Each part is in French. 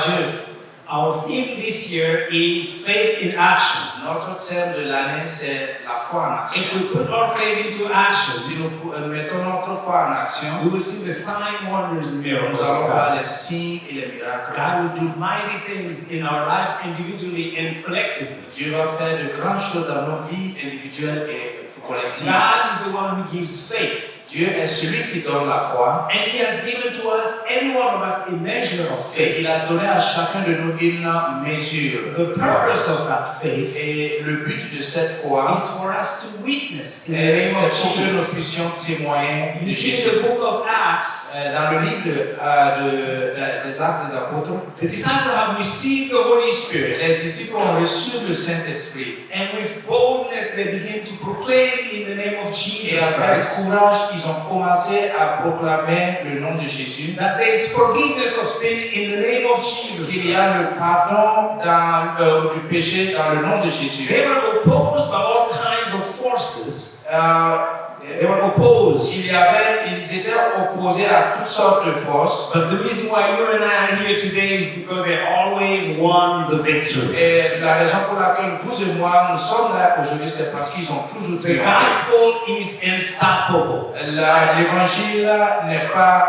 Dieu. Our theme this year is faith in action. Notre thème de l'année, c'est la foi en action. If we put our faith into action, Si nous mettons notre foi en action, we will see the sign, wonders, and miracles. nous allons voir les signes et les miracles. God will do mighty things in our lives individually and collectively. Dieu va faire de grandes choses dans nos vies individuelles et collectives. God is the one who gives faith. Dieu est celui qui donne la foi. And He has given to us, every one of us, a measure of Et faith. il a donné à chacun de nous une mesure. The purpose of that faith Et le but de cette foi is for us to witness in the est name of pour que nous Jesus. puissions témoigner de You see in Jésus. the book of Acts, Dans le livre des Actes des Apôtres, the disciples have received the Holy Spirit, les disciples ont reçu le Saint-Esprit. and with boldness they begin to proclaim in the name of Et Jesus avec Christ courage, ils ont commencé à proclamer le nom de Jésus. that there is forgiveness of sin in the name of Jesus Il y a Christ. le pardon du péché dans le nom de Jésus. They were opposed by all kinds of forces. They were opposed. Ils étaient opposés à toutes sortes de forces. But the reason why you and I are here today is because they always won the victory. Et la raison pour laquelle vous et moi nous sommes là aujourd'hui, c'est parce qu'ils ont toujours The triomphé. gospel is unstoppable. L'évangile n'est pas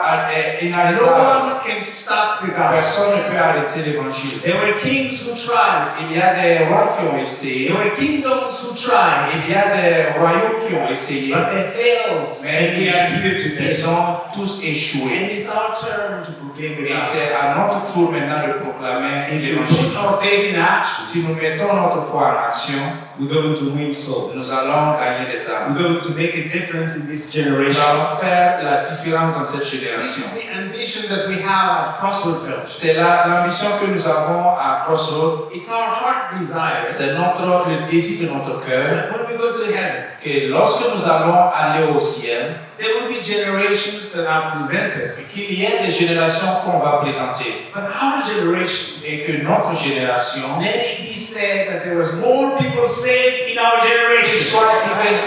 No inarrêtable. one can stop the gospel. Personne ne peut arrêter l'évangile. There were kings who tried. Il y a des rois qui ont essayé. There were kingdoms who tried. Il y a des royaumes qui ont essayé. But they failed. Mais And we are here today. ils ont tous échoué. And it's our turn to proclaim the Et gospel. c'est à notre tour maintenant de proclamer If we l'évangile. put our faith in action, Si nous mettons notre foi en action, we're going to win souls. nous allons gagner des âmes. We're going to make a difference in this Nous generation. allons faire la différence dans cette This génération. is the ambition that we have at Crossroad Fellowship. C'est l'ambition que nous avons à Crossroad. It's our heart desire C'est le désir de notre cœur that when we go to heaven, que lorsque nous allons aller au ciel, there will be generations that are presented. qu'il y ait des générations qu'on va présenter. But our generation, Et que notre génération, let it be said that there was more people saved in our generation. soit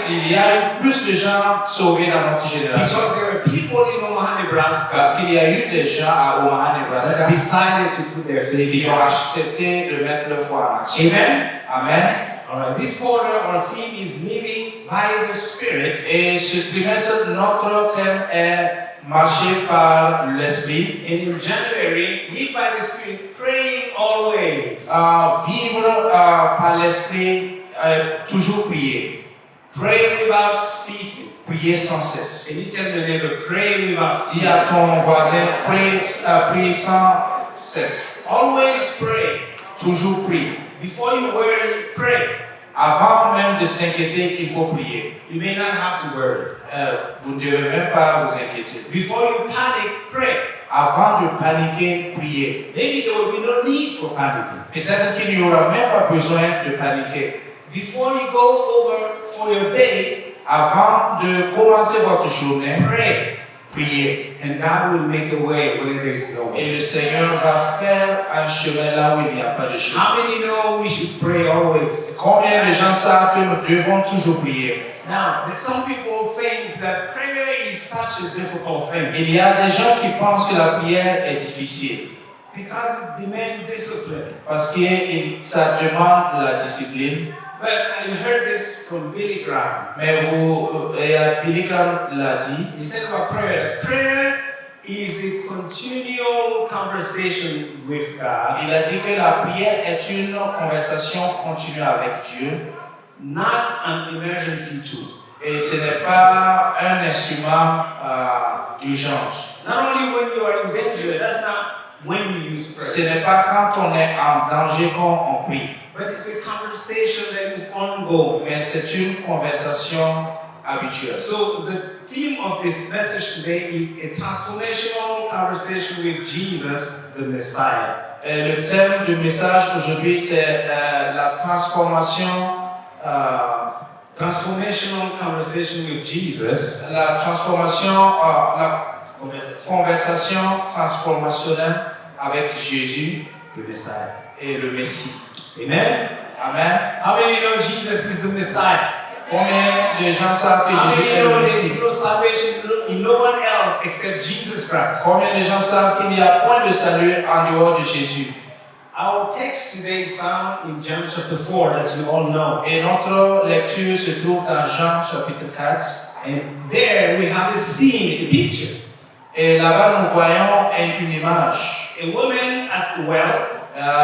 qu'il y a eu plus de gens sauvés dans notre génération. Because there were people in Omaha, Parce Nebraska qu'il y a eu des gens à Omaha, Nebraska, that decided to put their faith qui in ont action. accepté de mettre leur foi en action. Amen. Amen. Alright, this quarter our theme is living by the Spirit. Et ce trimestre, notre thème est marcher par l'esprit. And in January, live by the Spirit, praying always. Vivre par l'esprit, toujours prier. Pray without ceasing. Prier sans cesse. Can you tell your neighbor, pray without Dis ceasing? à ton voisin, prie sans cesse. Always pray. Toujours prier. Before you worry, pray. Avant même de s'inquiéter, il faut prier. You may not have to worry. Vous ne devez même pas vous inquiéter. Before you panic, pray. Avant de paniquer, priez. Maybe there will be no need for panicking. Peut-être qu'il n'y aura même pas besoin de paniquer. Before you go over for your day, Avant de commencer votre journée, pray. priez. And God will make a way where there is no Et way. le Seigneur va faire un chemin là où il n'y a pas de chemin. How many know we should pray always? Combien de gens savent que nous devons toujours prier? Now, some people think that prayer is such a difficult thing Il y a des gens qui pensent que la prière est difficile because it demands discipline. parce que ça demande de la discipline. But I heard this from Billy Graham. Mais Billy Graham l'a dit. He said about prayer that prayer is a continual conversation with God, Il a dit que la prière est une conversation continue avec Dieu not an emergency tool. et ce n'est pas un instrument d'urgence. Not only when you are in danger, that's not when you use Ce prayer. n'est pas quand on est en danger qu'on prie, But it's a conversation that is ongoing. mais c'est une conversation habituelle. So the theme of this message today is a transformational conversation with Jesus, the Messiah. Et le thème du message aujourd'hui, c'est la Transformational conversation with Jesus. la conversation transformationnelle avec Jésus The Messiah. et le Messie. Amen? Amen. How many know Jesus is the Messiah? Combien de gens savent que How Jésus many est le know Messie? there's no salvation in no one else except Jesus Christ? Combien de gens savent qu'il n'y a point de salut en dehors de Jésus? Our text today is found in John chapter 4, that you all know. Et notre lecture se trouve dans Jean chapitre 4. And there we have a scene, a picture. Et là-bas, nous voyons une image. A woman at the well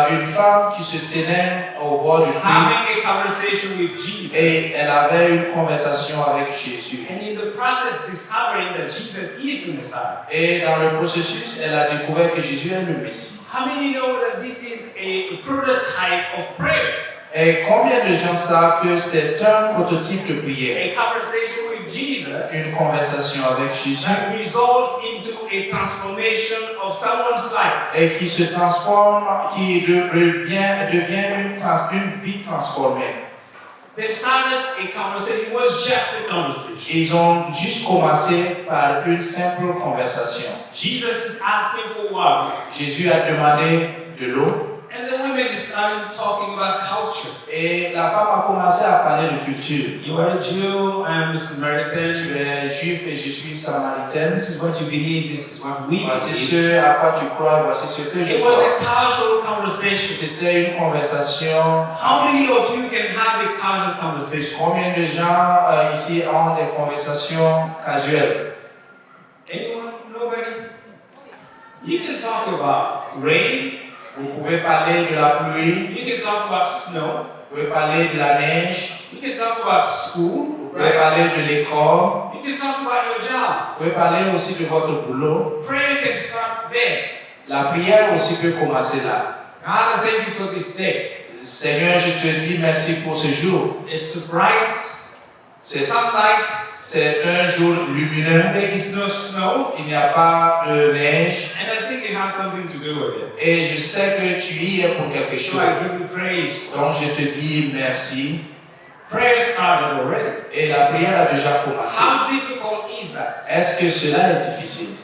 Une femme qui se tenait au bord du puits having a conversation with Jesus. et elle avait une conversation avec Jésus. And in the process, discovering that Jesus is the Messiah. Et dans le processus, elle a découvert que Jésus est le Messie. How many know that this is a prototype of prayer? Et combien de gens savent que c'est un prototype de prière? A conversation with Jesus Une conversation avec Jésus that results into a transformation of someone's life. et qui se transforme, qui devient une vie transformée. They started a conversation. It was just a conversation. Ils ont juste commencé par une simple conversation. Jesus is asking for water. Jésus a demandé de l'eau And the women started talking about culture. et la femme a commencé à parler de culture. You are a Jew, I am a Je Samaritan. suis juif et je suis samaritaine. This is what you believe, this is what we Voici believe. ce à quoi tu crois, voici ce que je It was crois. a casual conversation. C'était une conversation. How many of you can have a casual conversation? Combien de gens ici ont des conversations casuelles? Anyone? Nobody? You can talk about rain. Vous pouvez parler de la pluie, You can talk about snow. vous pouvez parler de la neige, You can talk about school. vous pouvez parler de l'école, You can talk about your job. vous pouvez parler aussi de votre boulot. Prayer can start there. La prière aussi peut commencer là. God, I thank you for this day. Seigneur, je te dis merci pour ce jour. It's bright, C'est sunlight, un jour lumineux. there is no snow, Il n'y a pas de neige. and I think it has something to do with it. Et je sais que tu y es pour quelque So chose. I give you praise. Donc je te dis merci. Prayer started already. Et la prière a déjà commencé. How difficult is that? Est-ce que cela est difficile?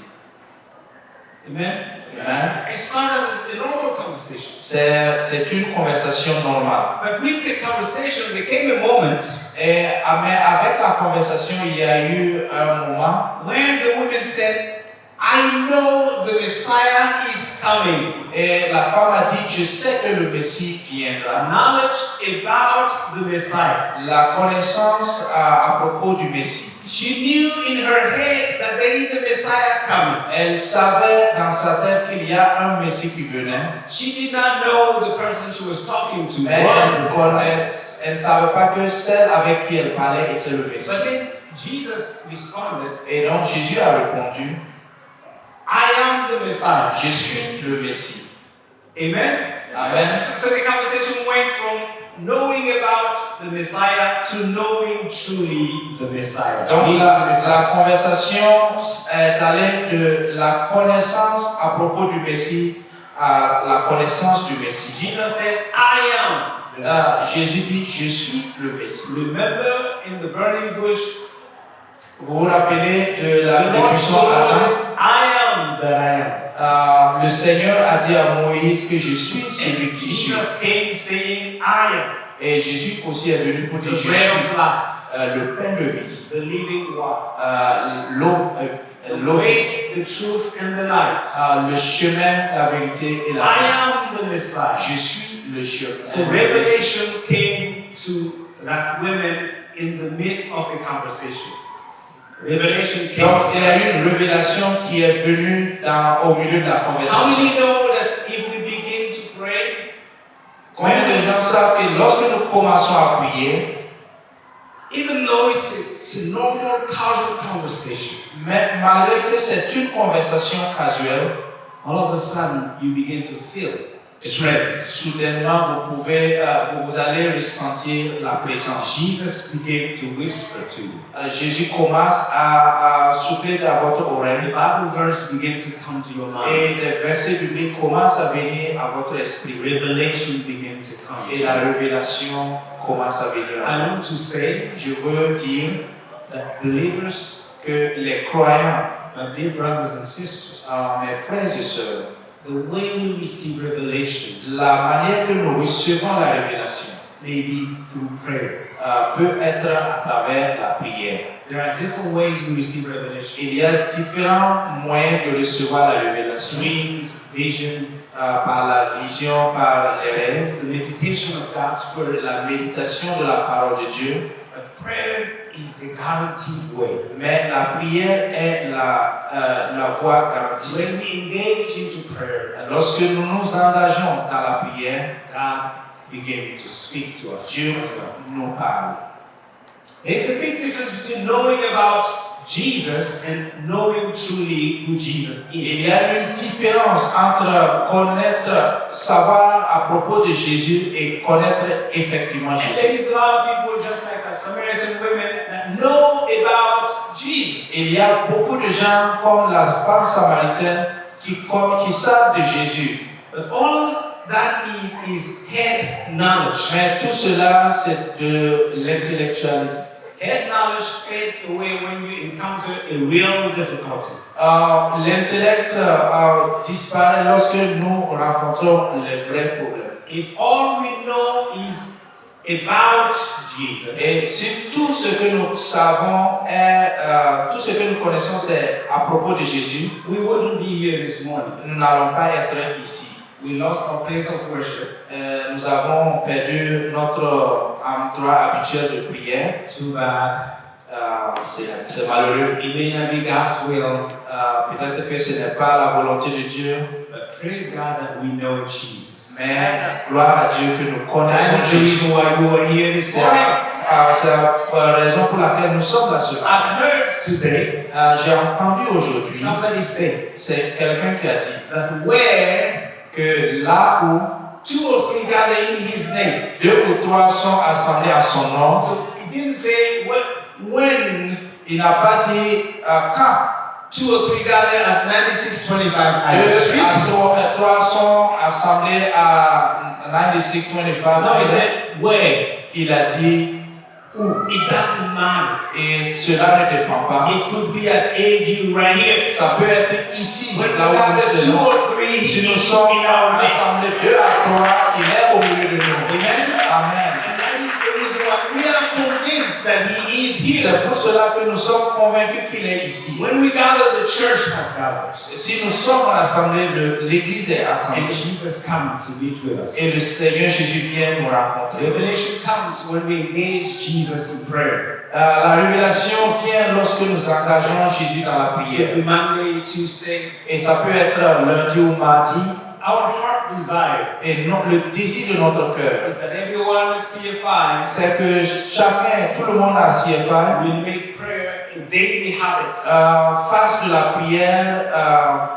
Amen. Amen. It started as a normal conversation. C'est une conversation normale. But with the conversation, there came a moment Mais avec la conversation, il y a eu un moment when the woman said, I know the Messiah is coming. et la femme a dit, je sais que le Messie viendra. Knowledge about the Messiah. La connaissance à propos du Messie. She knew in her head that there is a Messiah coming. Elle savait dans sa tête qu'il y a un Messie qui venait. She did not know the person she was talking to Mais was the Messiah. elle ne savait pas que celle avec qui elle parlait était le But Messie. then Jesus responded, Et donc Jésus a répondu, I am the Messiah. je suis le Messie. Amen? Amen. So the conversation went from knowing about the Messiah to knowing truly the Messiah. Donc Being the la Messiah. conversation est allée de la connaissance à propos du Messie à la connaissance du Messie. Jesus said, I am the Messiah. Jésus dit, je suis le Messie. Remember in the burning bush, Vous vous rappelez de la the Lord buisson told Adam? Moses, I am that I am. Le Seigneur a dit à Moïse que je suis celui And qui suis. Jesus came saying, I am Et Jésus aussi est venu pour the dire, je bread suis of life, le pain de vie, the living water, the l'eau, way, the truth, and the light. le chemin, la vérité et la I vie. am the Messiah. Je suis le chemin. So revelation came to that woman in the midst of a conversation. Revelation came. Donc, il y a eu une révélation qui est venue au milieu de la How conversation. many know that if we begin to pray, Combien de gens savent que lorsque nous commençons à prier, even though it's a normal, casual conversation, mais malgré que c'est une conversation casuelle, all of a sudden you begin to feel His presence. soudainement vous allez ressentir la présence. Jesus began to whisper to you. Jésus commence à souffler dans votre The oreille Bible verse began to come to your mind. et des versets bibliques commencent à venir à votre esprit Revelation began to come. et la révélation commence à venir à I vous. want to say Je veux dire that believers, que les croyants, my dear brothers and sisters, mes frères et sœurs, the way we receive revelation la manière que nous recevons la révélation may be through prayer. peut être à travers la prière. There are different ways we receive revelation. Il y a différents moyens de recevoir la révélation. Dreams, vision, Par la vision, par les rêves, the meditation of God's word. la méditation de la parole de Dieu. But prayer is the guaranteed way. Mais la prière est la voie garantie. When we engage into prayer, Lorsque nous nous engageons dans la prière, God begins to speak to us. Dieu as well. nous parle. There's a big difference between knowing about Jesus and knowing truly who Jesus Il is. y a une différence entre connaître, savoir à propos de Jésus et connaître effectivement And Jésus. there is a lot of people just like us, Samaritan women, that know about Jesus. Il y a beaucoup de gens comme la femme samaritaine qui savent de Jésus. But all that is head knowledge. Mais tout cela, c'est de l'intellectualisme. Head knowledge fades away when you encounter a real difficulty. L'intellect disparaît lorsque nous rencontrons les vrais problèmes. If all we know is about Jesus, Et si tout ce que nous savons est, tout ce que nous connaissons, c'est à propos de Jésus, we wouldn't be here this morning. nous n'allons pas être ici. We lost our place of worship. Nous avons perdu notre endroit habituel de prière. Too bad. C'est malheureux. It may not be God's will, Peut-être que ce n'est pas la volonté de Dieu, but praise God that we know Jesus. mais gloire à Dieu que nous connaissons That's the Jésus. reason why you are here this C'est morning. la raison pour laquelle nous sommes là ce matin. I've heard today J'ai entendu aujourd'hui, somebody say c'est quelqu'un qui a dit that where que là où 2 or 3 gather in His name. 2 ou 3 sont assemblés à son nom, So He didn't say when il n'a pas dit quand 2 or 3 gather at 9625 Island 2 Street. à 3 sont assemblés à 9625. No, He said where. Il a dit où. It doesn't matter. Et cela ne dépend pas. It could be at AVU right here. Ça peut être ici, When we là où gather nous 2 sommes. or 3, Si He nous is sommes in our midst. assemblés 2 à 3, il est au milieu de nous. Amen. Amen. And that is the reason why we are convinced that He is here. C'est pour cela que nous sommes convaincus qu'il est ici. When we gather, the church has gathered. Si nous sommes assemblés, l'Église est And assemblée. Jesus comes to meet with us. Et le Seigneur Jésus vient nous rencontrer. Revelation comes when we engage Jesus in prayer. La révélation vient lorsque nous engageons Jésus dans la It could prière. be Monday, Tuesday. Et ça peut être lundi ou mardi. Our heart desire Et le désir de notre cœur, is that everyone at CFI c'est que chacun, tout le monde à CFI, will make prayer a daily habit. fasse de la prière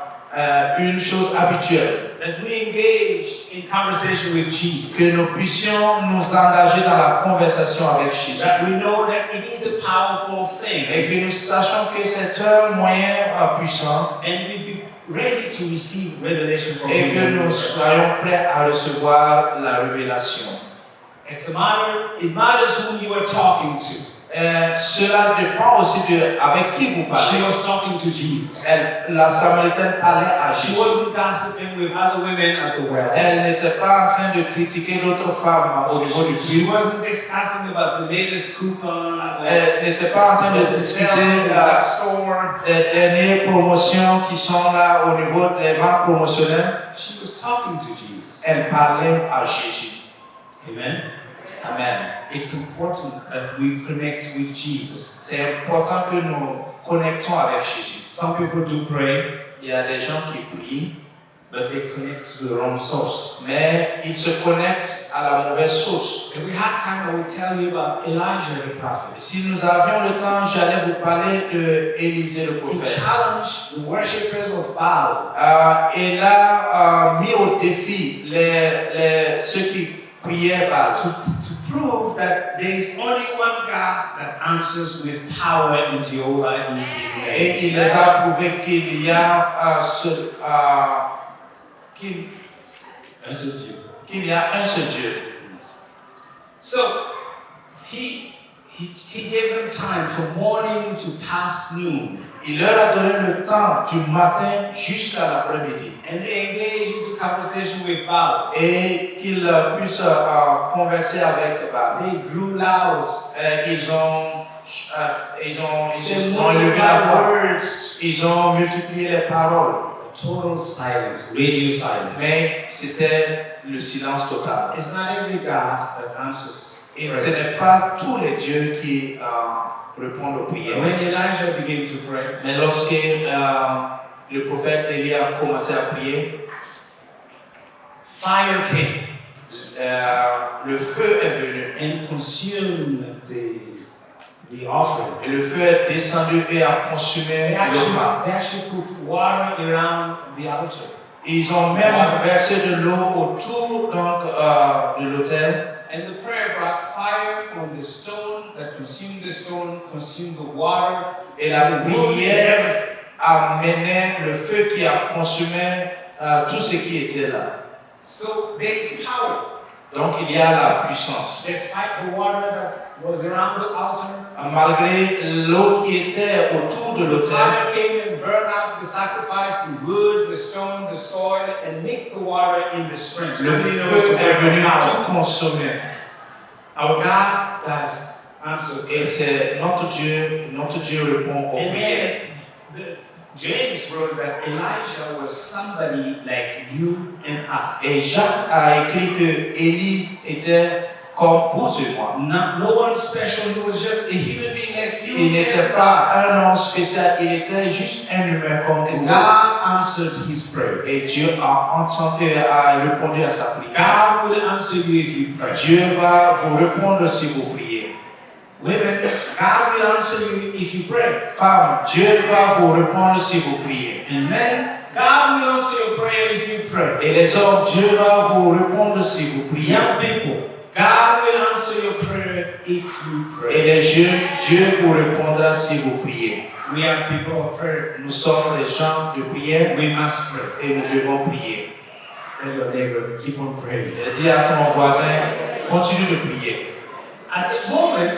une chose habituelle. That we engage in conversation with Jesus. Que nous puissions nous engager dans la conversation avec Jésus. That we know that it is a powerful thing. Et que nous sachions que c'est un moyen puissant. And we be ready to receive revelation from Et que Him. nous soyons prêts à recevoir la révélation. It matters whom you are talking to. Cela dépend aussi de avec qui vous She parlez. was talking to Jesus. La Samaritaine parlait à She Jésus. wasn't gossiping with other women at the well. Elle n'était pas en train de critiquer d'autres femmes au niveau du She puits. wasn't discussing about the latest coupon or Elle n'était pas en train de the discuter sales in that store. des dernières promotions qui sont là au niveau des ventes promotionnelles. She was talking to Jesus. Elle parlait à Jésus. Amen. Amen. It's important that we connect with Jesus. C'est important que nous connectons avec Jésus. Some people do pray, Il y a des gens qui prient, but they connect to the wrong source. mais ils se connectent à la mauvaise source. If we had time, I would tell you about Elijah the prophet. Si nous avions le temps, j'allais vous parler de Élisée le He prophète. challenged the worshippers of Baal. Il a mis au défi ceux qui priaient Baal To prove that there is only one God that answers with power, and Jehovah is His name. et il les a prouvé qu'il y a qu'il y a un seul Dieu. So he He gave them time from morning to past noon. Il leur a donné le temps du matin jusqu'à l'après-midi. And they engaged into conversation with Baal. Et qu'ils puissent converser avec Baal. They grew loud. Ils ont élevé la voix. Ils ont multiplié les paroles. Total silence, radio silence. Mais c'était le silence total. It's not every God that answers. Et ce n'est pas tous les dieux qui répondent aux prières. When Elijah began to pray, Mais lorsque le prophète Élie a commencé à prier, fire came le feu est venu. and consumed the offering. Et le feu est descendu et a consumé l'offrande. They actually put water around the altar. Ils ont même versé de l'eau autour donc, de l'autel. And the prayer brought fire on the stone that consumed the stone, consumed the water. Et la prière a mené le feu qui a consumé tout ce qui était là. So there is power. Donc il y a la puissance. Despite the water that was around the altar, Malgré l'eau qui était autour de the l'autel, fire came and burned out the sacrifice, the wood, the stone, the soil, and mixed the water in the springs. le feu est venu tout consommer. Our God does answer. Et c'est notre Dieu répond aux And prières. then James wrote that Elijah was somebody like you and I. Et Jacques a écrit que Élie était comme vous et moi. No one special, he was just a human being like you. Il n'était pas un homme spécial, il était juste un humain comme And vous. God answered his prayer. Et Dieu a répondu à sa prière. God will answer you if you pray. Dieu va vous répondre si vous priez. Women, God will answer you if you pray. Femmes, Dieu va vous répondre si vous priez. And men, God will answer your prayer if you pray. Et les hommes, Dieu va vous répondre si vous priez. Young people, God will answer your prayer if you Et pray. les jeunes, Dieu vous répondra si vous priez. We are people of prayer. Nous sommes des gens de prière We must pray. et nous devons prier. Tell your neighbor, keep on praying. Dis à ton voisin, continue de prier. At the moment,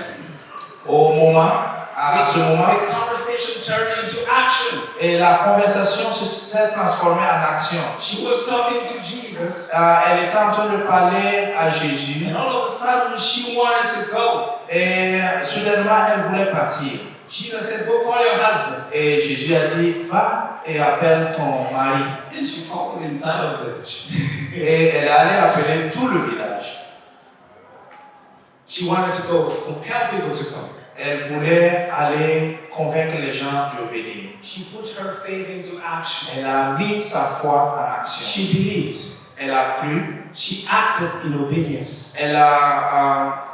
Au moment, à ce moment, the conversation turned into action. et la conversation s'est transformée en action. She was talking to Jesus, Elle était en train de parler à Jésus and all of a sudden she wanted to go. et soudainement elle voulait partir. Jesus said, go call your husband. Et Jésus a dit, va et appelle ton mari. And she called the entire village. Et elle est allée appeler tout le village. She wanted to go to compel people to come. Elle voulait aller convaincre les gens de venir. She put her faith into action. Elle a mis sa foi en action. She believed. Elle a cru. She acted in obedience. Elle a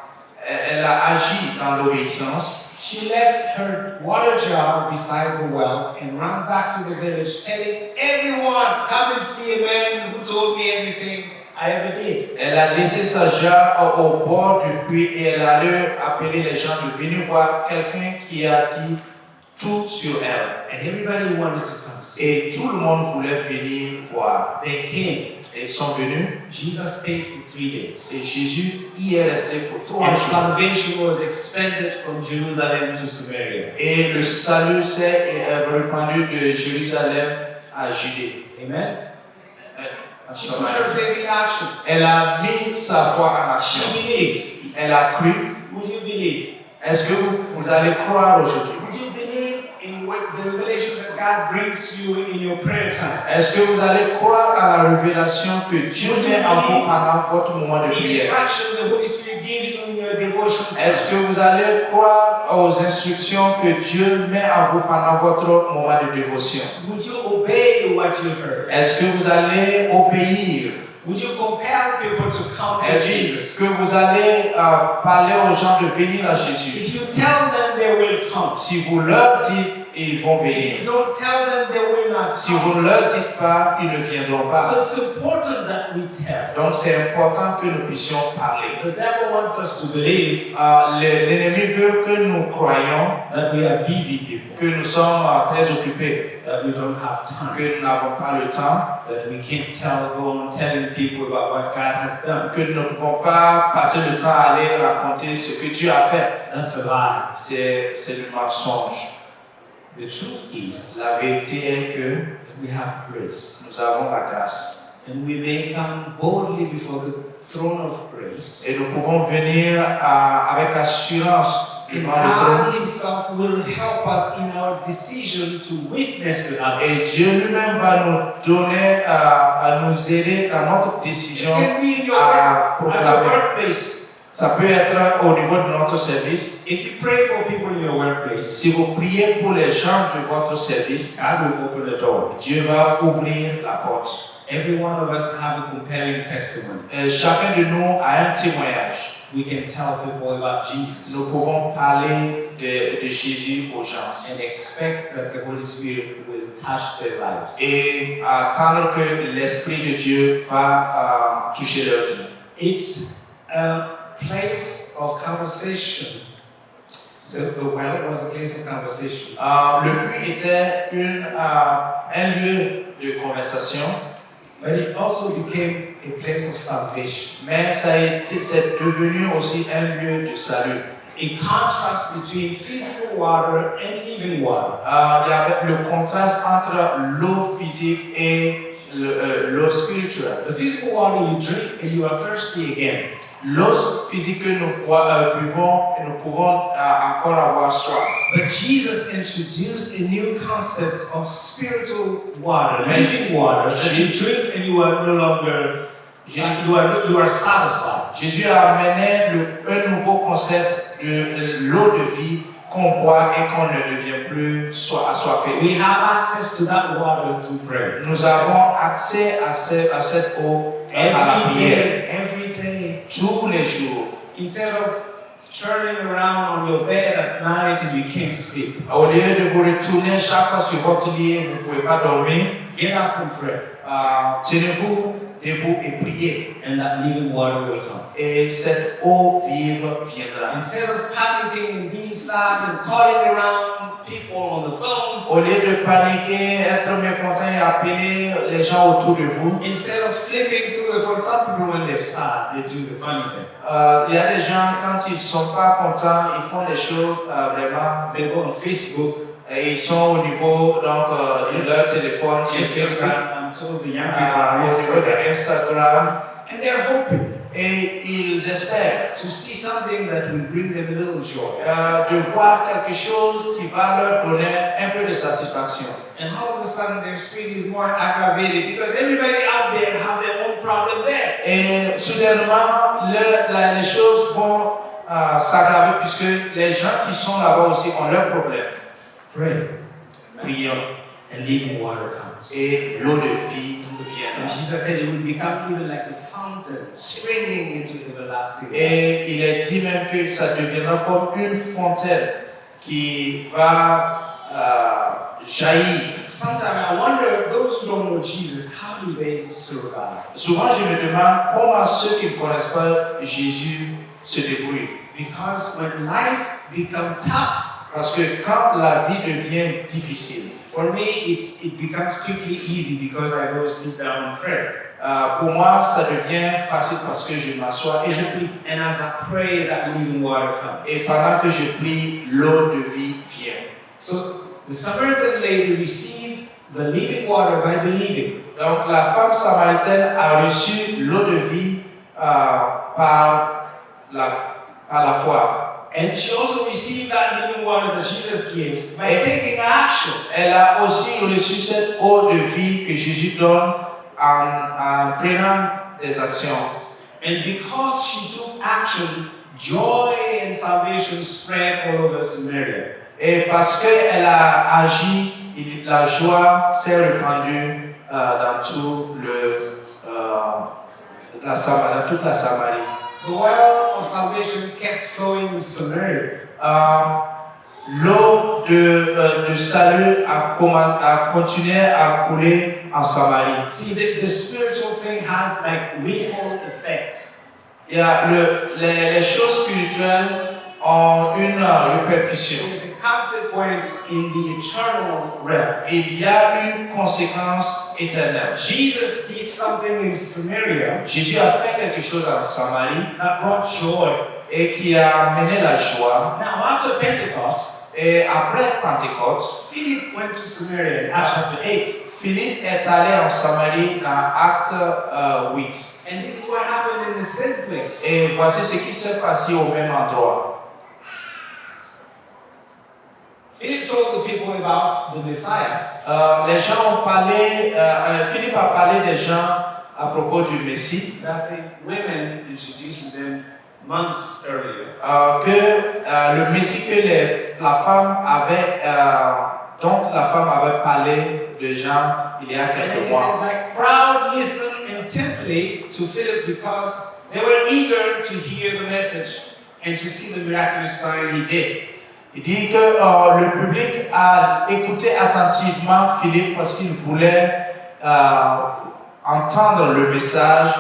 agi dans l'obéissance. She left her water jar beside the well and ran back to the village, telling everyone, come and see a man who told me everything I ever did. Elle a laissé sa jarre au bord du puits et elle allait appeler les gens de venir voir quelqu'un qui a dit tout sur elle. And everybody wanted to come see. Et tout le monde voulait venir voir. They came. Et ils sont venus. Jesus stayed for 3 days. Et Jésus y est resté pour 3 And jours. salvation was expanded from Jerusalem to Samaria. Et le salut s'est répandu de Jérusalem à Judée. Amen. À She put her Samarie. faith in action. Elle a mis sa foi en She action. believed. Elle a cru. Would you believe? Est-ce que vous allez croire aujourd'hui? Would you believe in what the revelation that God brings you in your prayer time? Est-ce que vous allez croire à la révélation que Dieu met en vous pendant votre moment de The prière? instruction the Holy Spirit gives you in your devotion time. Est-ce que vous allez croire aux instructions que Dieu met en vous pendant votre moment de dévotion? Would you obey what you heard? Est-ce que vous allez obéir? Would you compel people to come to Jesus? Est-ce que vous allez parler aux gens de venir à Jésus? If you tell them, they will come. Si vous leur dites, ils vont If venir. you don't tell them, they will not Si vous ne leur dites pas, ils ne viendront So pas. it's important that we tell. Donc c'est important que nous puissions parler. The devil wants us to believe L'ennemi veut que nous croyions that we are busy people, que nous sommes très occupés, that we don't have time, que nous n'avons pas le temps, that we can't go on telling people about what God has done. que nous ne pouvons pas passer le temps à aller raconter ce que Dieu a fait. That's a lie. C'est du mensonge. The truth is La vérité est que that we have grace. nous avons la grâce. And we may come boldly before the throne of grace. Et nous pouvons venir avec assurance And devant le trône. God Himself will help us in our decision to witness to others. Et Dieu lui-même va nous donner, à nous aider dans notre It décision can be in your à at your proclamer. workplace. Ça peut être au niveau de notre service. If you pray for people in your workplace, Si vous priez pour les gens de votre service, God will open the door. Dieu va ouvrir la porte. Every one of us have a compelling testimony. Chacun de nous a un témoignage. We can tell people about Jesus Nous pouvons parler de Jésus aux gens and expect that the Holy Spirit will touch their lives. et attendre que l'Esprit de Dieu va toucher leur vie. It's a place of conversation. The well was a place of conversation. Le puits était un lieu de conversation, But it also became a place of salvation. mais c'est devenu aussi un lieu de salut. A contrast between physical water and living water. Il y avait le contraste entre l'eau physique et l'eau spirituelle. The physical water you drink and you are thirsty again. L'eau physique que nous buvons et nous pouvons encore avoir soif. But Jesus introduced a new concept of spiritual water, living water, that you drink and you are no longer, you are satisfied. Jésus a amené un nouveau concept de l'eau de vie qu'on boit et qu'on ne devient plus assoiffé. We have access to that water through prayer. Nous avons accès à cette eau à la prière Every day. tous les jours. Instead of turning around on your bed at night and you can't sleep, Au lieu de vous retourner chaque fois sur votre lit, vous ne pouvez pas dormir. get up and pray, Tenez-vous debout et priez. and that living water will come. Et cette eau vive viendra. Instead of panicking and being sad and calling around people on the phone, Au lieu de paniquer, être mécontent et appeler les gens autour de vous, instead of flipping through the phone, some people when they're sad, they do the funny thing. il y a des gens, quand ils ne sont pas contents, ils font des choses vraiment. They go on Facebook, Et ils sont au niveau donc, de leur téléphone, sur Facebook, Instagram, I'm told the young people are au niveau de Instagram, and they're hoping et ils espèrent to see something that will bring them a little joy. de voir quelque chose qui va leur donner un peu de satisfaction. And all of a sudden their spirit is more aggravated because everybody out there have their own problem there. Et soudainement, les choses vont s'aggraver puisque les gens qui sont là-bas aussi ont leurs problèmes. Pray, Prions and living water comes. et l'eau de vie And viendra. Jesus said it will become even like a fountain springing into everlasting life. Et il est dit même que ça deviendra comme une fontaine qui va jaillir. Sometimes I wonder, those who don't know Jesus, how do they survive? Souvent, je me demande comment ceux qui ne connaissent pas Jésus se débrouillent. Because when life becomes tough, Parce que quand la vie devient difficile, for me it becomes quickly easy because I go sit down and pray. pour moi, ça devient facile parce que je m'assois et je prie. And as I pray, that living water comes. Et pendant que je prie, l'eau de vie vient. So the Samaritan lady received the living water by believing. Donc la femme samaritaine a reçu l'eau de vie par la foi. And she also received that living water that Jesus gave by taking action. Elle a aussi reçu cette eau de vie que Jésus donne en prenant des actions. And because she took action, joy and salvation spread all over Samaria. Et parce qu'elle a agi, la joie s'est répandue dans toute la Samarie. The well of salvation kept flowing in Samaria. L'eau de salut a continué à couler en Samarie. See, the spiritual thing has like ripple effect. Il y a les choses spirituelles ont une répercussion. There's a consequence in the eternal realm. Il y a une conséquence éternelle. Jesus did something in Samaria Jésus a fait quelque chose en Samarie that brought joy. et qui a amené la joie. Now, after Pentecost, Et après Pentecôte, Philip went to Samaria in Acts chapter 8. Philippe est allé en Samarie dans Acte 8. And this is what happened in the same place. Et voici ce qui s'est passé au même endroit. Philip told the people about the Messiah. Les gens ont parlé, Philippe a parlé des gens à propos du Messie, That the women introduced to them months earlier. que le Messie que la femme avait, dont la femme avait parlé de gens il y a And then quelques he mois. says, like, crowd listened intently to Philip because they were eager to hear the message and to see the miraculous sign he did. Il dit que le public a écouté attentivement Philippe parce qu'il voulait entendre le message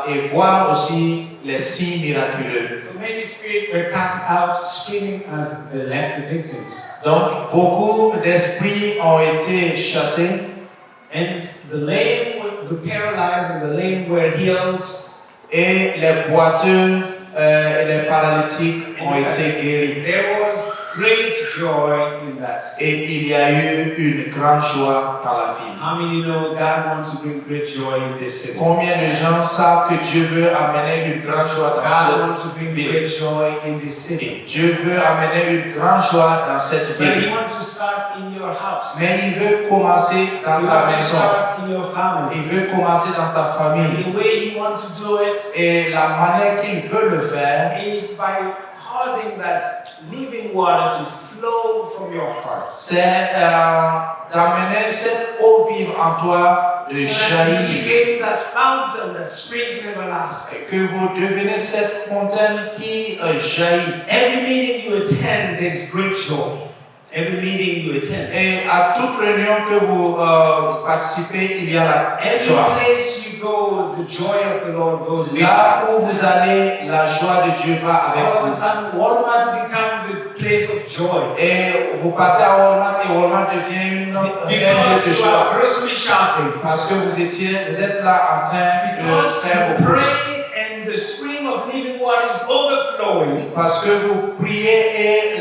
et voir aussi les signes miraculeux. So many spirits were cast out, screaming as they left the victims. Donc beaucoup d'esprits ont été chassés And the lame, the paralyzed, and the lame were healed. et les boiteux et les paralytiques ont été guéris. There was great joy in that city. Et il y a eu une grande joie dans la ville. How many know God wants to bring great joy in this city? Combien de gens savent que Dieu veut amener une grande joie dans God cette wants to bring ville? great joy in this city. Dieu veut amener une grande joie dans cette But He ville. wants to start in your house. Mais il veut commencer He dans ta wants to maison. start in your family. Il veut commencer dans ta famille. And the way He wants to do it Et la manière qu'il veut le faire, is by causing that living water to flow from your heart. c'est d'amener cette eau vive en toi de So that you jaillir. became that fountain that springs everlasting. Et que vous devenez cette fontaine qui jaillit. Every meeting you attend, there's great joy. Every meeting you attend. Et à toute réunion que vous participez, il y a la Every joie. place you go, the joy of the Lord goes with you. Là où vous allez, la joie de Dieu va avec All of a vous. sudden, Walmart becomes a place of joy. Et vous partez à Walmart et Walmart devient une lieu Because de you joie. are grocery shopping. Parce que vous êtes là en train de Because faire you vos courses. pray and the stream of living water is overflowing. Parce que vous priez et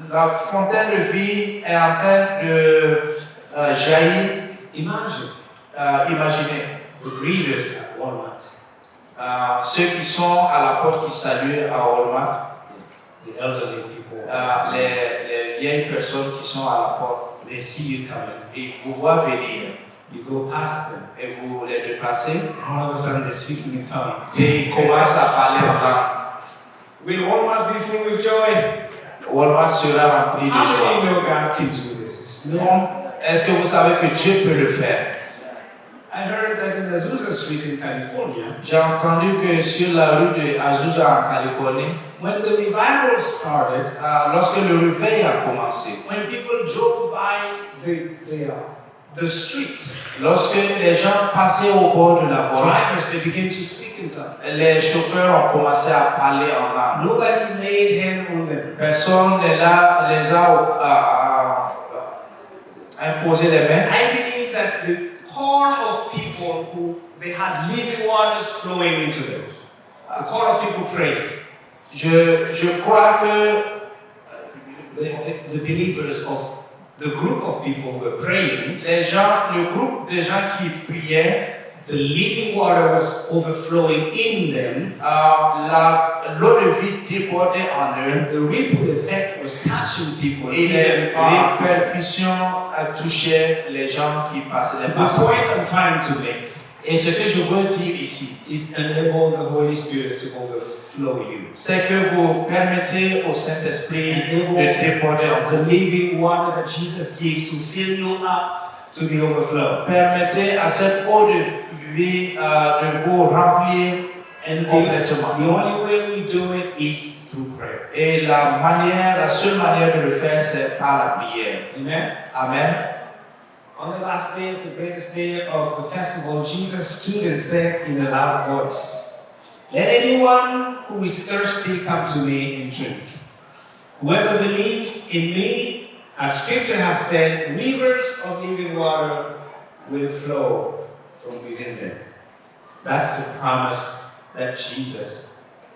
la fontaine de vie est en train de jaillir. Imagine Imaginez the greeters at Walmart, ceux qui sont à la porte qui saluent à Walmart, the elderly people. les vieilles personnes qui sont à la porte. They see you coming. Ils vous voient venir You go past them. et vous les dépassez All of a sudden, they're speaking in tongues. et ils commencent à parler en langue. Will Walmart be filled with joy? Walmart sera rempli de How many joie. know God can do this? Est-ce que vous savez que Dieu peut le faire? I heard that in Azusa Street in California, J'ai entendu que sur la rue de Azusa en Californie, when the revival started, lorsque le réveil a commencé, when people drove by the streets, lorsque les gens passaient au bord de la voie, drivers, they began to speak in tongues. les chauffeurs ont commencé à parler en langue. Nobody laid hand on them. Personne ne les a imposé les mains. I believe that the core of people who they had living waters flowing into them. The core of people prayed. Je crois que The believers of the group of people who were praying, les gens, le groupe de gens qui priaient, the living water was overflowing in them. l'eau de vie débordait en eux. The ripple effect was touching people. Et les even far. répercussions touchaient les gens qui passaient les The passages. point I'm trying to make Et ce que je veux dire ici, is enable the Holy Spirit to overflow you. c'est que vous permettez au Saint-Esprit de déborder en The vous. living water that Jesus gives to fill you up to the overflow. Permettez à cette eau de vie de vous remplir And the complètement. only way we do it is through prayer. Et la seule manière de le faire, c'est par la prière. Amen. Amen. On the last day of the greatest day of the festival, Jesus stood and said in a loud voice, "Let anyone who is thirsty come to me and drink. Whoever believes in me, as Scripture has said, rivers of living water will flow from within them." That's the promise that Jesus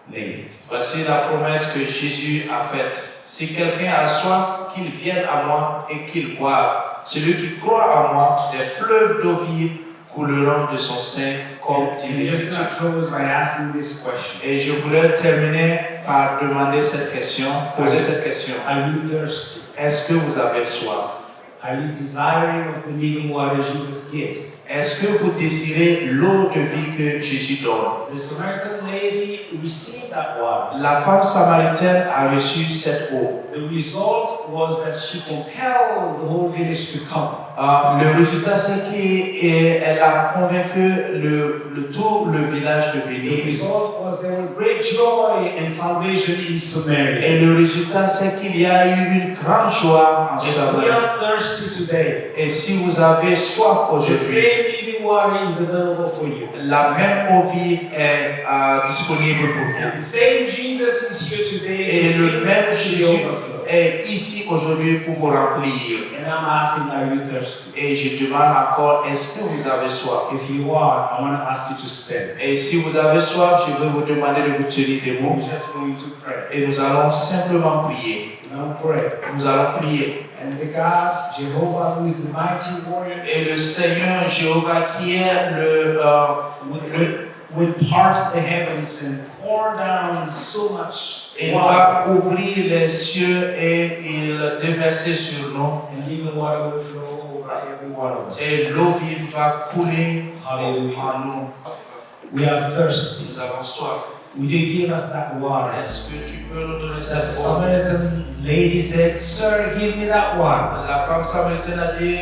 made. Voici la promesse que Jésus a faite. Si quelqu'un a soif, qu'il vienne à moi et qu'il boive. Celui qui croit en moi, des fleuves d'eau vive couleront de son sein comme I'm il est just écrit. going to close by asking this question. Et je voulais terminer par demander cette question, poser cette question. Are you thirsty? Est-ce que vous avez soif? Are you desiring of the living water Jesus gives? Est-ce que vous désirez l'eau de vie que Jésus donne? The Samaritan lady received that water. La femme samaritaine a reçu cette eau. The result was that she compelled the whole village to come. Le résultat, c'est qu'elle a convaincu tout le village de The venir. result was there was great joy and salvation in Samaria. Et le résultat, c'est qu'il y a eu une grande joie en If we Samarie. are thirsty today, Et si vous avez soif the aujourd'hui, same living water is available for you. la même eau vive est disponible pour vous. And the same Jesus is here today Et to le fill même the Jésus overflow. est ici aujourd'hui pour vous remplir. And I'm asking, are you thirsty? Et je demande encore, est-ce que vous avez soif? If you are, I want to ask you to stand. Et si vous avez soif, je vais vous demander de vous tenir debout. We're just going to pray. Et nous allons simplement prier. Now pray. Nous allons prier. And the God, Jehovah, who is the mighty warrior, Et le Seigneur Jéhovah qui est will part the heavens and pour down so much il water, va ouvrir les cieux et il déverser sur nous. and living water will flow over every one of us. Et l'eau vive va couler Hallelujah. en nous. We are thirsty. Nous avons soif. Will you give us that water? Est-ce que tu peux nous donner The cette eau? Samaritan lady said, "Sir, give me that water." La femme samaritaine a dit,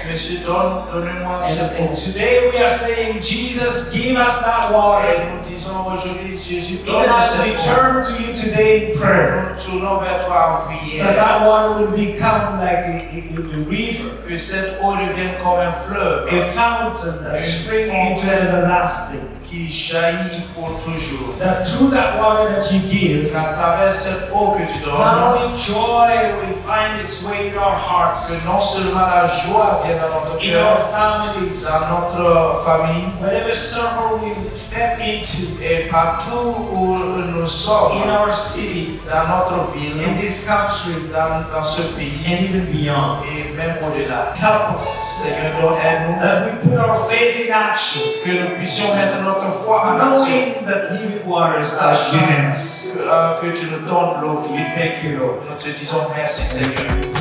Monsieur, donnez-moi cette And eau. today we are saying, Jesus, give us that water. Et nous disons aujourd'hui, Jésus, Even donne-nous as we cette eau. turn to you today in prayer, Nous tournons vers toi en that prière. that water will become like a river, Que cette eau devienne comme un fleuve a fountain, a spring into everlasting. qui jaillit pour toujours. That through that water that you give, Qu'à travers cette eau que tu donnes, not only joy will find its way in our hearts, que non seulement la joie vienne dans notre in our cœur, families, dans notre famille, whatever circle we step into, et partout où nous sommes, in our city, dans notre ville, in this country, dans ce pays, and even beyond. et même au-delà. Help us Seigneur, donne-nous that we put our faith in action, que nous puissions mettre notre foi en action, knowing that living waters are given us. que tu nous donnes l'eau We vive. thank you, Lord. Nous te disons merci, Seigneur.